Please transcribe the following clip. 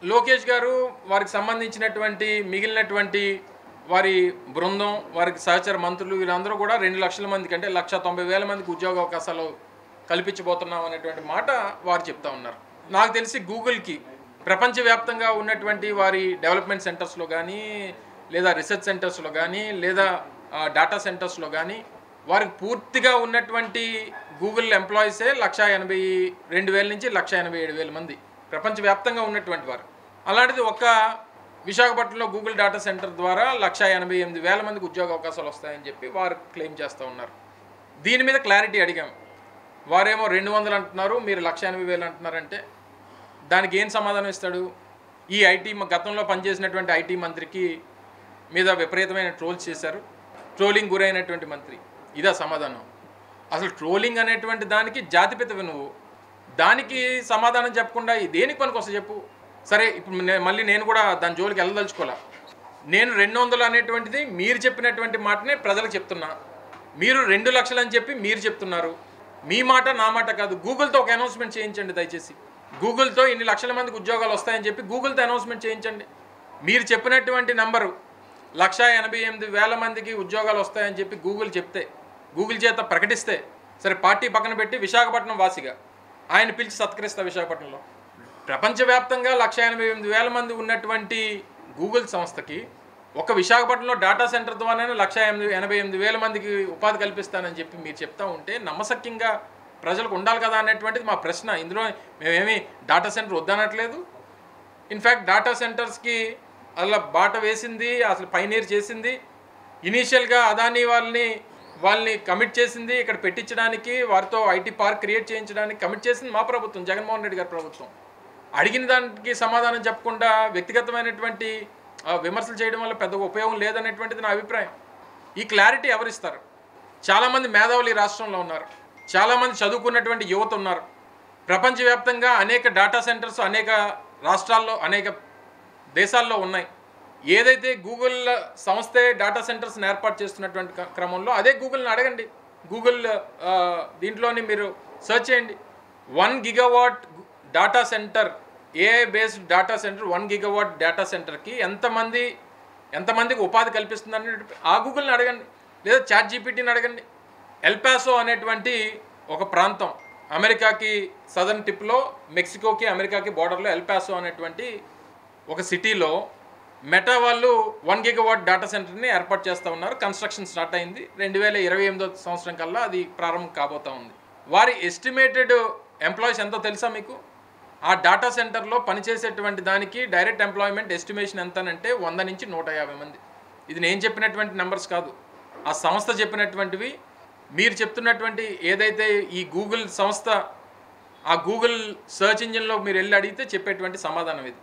లోకేష్ గారు వారికి సంబంధించినటువంటి మిగిలినటువంటి వారి బృందం, వారికి సహచర మంత్రులు వీళ్ళందరూ కూడా 2,00,000 మందికి అంటే 1,90,000 మందికి ఉద్యోగ అవకాశాలు కల్పించబోతున్నాం అనేటువంటి మాట వారు చెప్తా ఉన్నారు. నాకు తెలిసి గూగుల్‌కి ప్రపంచవ్యాప్తంగా ఉన్నటువంటి వారి డెవలప్మెంట్ సెంటర్స్‌లో కానీ, లేదా రీసెర్చ్ సెంటర్స్‌లో కానీ, లేదా డేటా సెంటర్స్‌లో కానీ వారికి పూర్తిగా ఉన్నటువంటి గూగుల్ ఎంప్లాయీసే 1,82,000 నుంచి 1,87,000 మంది ప్రపంచవ్యాప్తంగా ఉన్నటువంటి వారు. అలాంటిది ఒక విశాఖపట్నంలో గూగుల్ డేటా సెంటర్ ద్వారా 1,88,000 మందికి ఉద్యోగ అవకాశాలు వస్తాయని చెప్పి వారు క్లెయిమ్ చేస్తూ ఉన్నారు. దీని మీద క్లారిటీ అడిగాం. వారేమో 200 అంటున్నారు, మీరు 1,80,000 అంటున్నారంటే దానికి ఏం సమాధానం ఇస్తాడు? ఈ ఐటీ గతంలో పనిచేసినటువంటి ఐటీ మంత్రికి మీద విపరీతమైన ట్రోల్స్ చేశారు, ట్రోలింగ్ గురైనటువంటి మంత్రి. ఇదా సమాధానం? అసలు ట్రోలింగ్ అనేటువంటి దానికి జాతిపితవి నువ్వు, దానికి సమాధానం చెప్పకుండా దేనికి పనికి వస్తే చెప్పు. సరే, ఇప్పుడు మళ్ళీ నేను కూడా దాని జోలికి వెళ్ళదలుచుకోలే. నేను 200 అనేటువంటిది మీరు చెప్పినటువంటి మాటనే ప్రజలకు చెప్తున్నా. మీరు 2,00,000 అని చెప్పి మీరు చెప్తున్నారు. మీ మాట నా మాట కాదు. గూగుల్తో ఒక అనౌన్స్మెంట్ చేయించండి దయచేసి. గూగుల్తో ఇన్ని లక్షల మందికి ఉద్యోగాలు వస్తాయని చెప్పి గూగుల్తో అనౌన్స్మెంట్ చేయించండి. మీరు చెప్పినటువంటి నంబరు 1,88,000 మందికి ఉద్యోగాలు వస్తాయని చెప్పి గూగుల్ చెప్తే, గూగుల్ చేత ప్రకటిస్తే, సరే పార్టీ పక్కన పెట్టి విశాఖపట్నం వాసిగా ఆయన పిలిచి సత్కరిస్తా. విశాఖపట్నంలో ప్రపంచవ్యాప్తంగా 1,88,000 మంది ఉన్నటువంటి గూగుల్ సంస్థకి ఒక విశాఖపట్నంలో డేటా సెంటర్ ద్వారానే 1,88,000 మందికి ఉపాధి కల్పిస్తానని చెప్పి మీరు చెప్తా ఉంటే నమ్మశక్యంగా ప్రజలకు ఉండాలి కదా అనేటువంటిది మా ప్రశ్న. ఇందులో మేమేమి డేటా సెంటర్ వద్దనట్లేదు. ఇన్ఫ్యాక్ట్ డేటా సెంటర్స్కి అలా బాట వేసింది, అసలు పైనీర్ చేసింది, ఇనీషియల్గా అదానీ వాళ్ళని కమిట్ చేసింది ఇక్కడ పెట్టించడానికి, వారితో ఐటీ పార్క్ క్రియేట్ చేయించడానికి కమిట్ చేసింది మా ప్రభుత్వం, జగన్మోహన్ రెడ్డి గారి ప్రభుత్వం. అడిగిన దానికి సమాధానం చెప్పకుండా వ్యక్తిగతమైనటువంటి విమర్శలు చేయడం వల్ల పెద్దగా ఉపయోగం లేదనేటువంటిది నా అభిప్రాయం. ఈ క్లారిటీ ఎవరిస్తారు? చాలామంది మేధావులు ఈ రాష్ట్రంలో ఉన్నారు, చాలామంది చదువుకున్నటువంటి యువత ఉన్నారు. ప్రపంచవ్యాప్తంగా అనేక డేటా సెంటర్స్ అనేక రాష్ట్రాల్లో అనేక దేశాల్లో ఉన్నాయి. ఏదైతే గూగుల్ సంస్థే డేటా సెంటర్స్ని ఏర్పాటు చేస్తున్నటువంటి క్రమంలో అదే గూగుల్ని అడగండి. గూగుల్ దీంట్లోని మీరు సెర్చ్ చేయండి. 1 gigawatt data centre, AI based data centre, 1 gigawatt data సెంటర్కి ఎంతమందికి ఉపాధి కల్పిస్తుందని ఆ గూగుల్ని అడగండి, లేదా చాట్ జీపీటీని అడగండి. ఎల్పాసో అనేటువంటి ఒక ప్రాంతం అమెరికాకి సదర్న్ టిప్లో, మెక్సికోకి అమెరికాకి బోర్డర్లో ఎల్పాసో అనేటువంటి ఒక సిటీలో మెటా వాళ్ళు 1 గిగావాట్ డేటా సెంటర్ని ఏర్పాటు చేస్తూ ఉన్నారు. కన్స్ట్రక్షన్ స్టార్ట్ అయింది. 2028 సంవత్సరం కల్లా అది ప్రారంభం కాబోతూ ఉంది. వారి ఎస్టిమేటెడ్ ఎంప్లాయీస్ ఎంతో తెలుసా మీకు? ఆ డేటా సెంటర్లో పనిచేసేటువంటి దానికి డైరెక్ట్ ఎంప్లాయ్మెంట్ ఎస్టిమేషన్ ఎంతనంటే 100 నుంచి 150 మంది. ఇది నేను చెప్పినటువంటి నెంబర్స్ కాదు, ఆ సంస్థ చెప్పినటువంటివి. మీరు చెప్తున్నటువంటి ఏదైతే ఈ గూగుల్ సంస్థ, ఆ గూగుల్ సెర్చ్ ఇంజిన్లో మీరు వెళ్ళి అడిగితే చెప్పేటువంటి సమాధానం ఇది.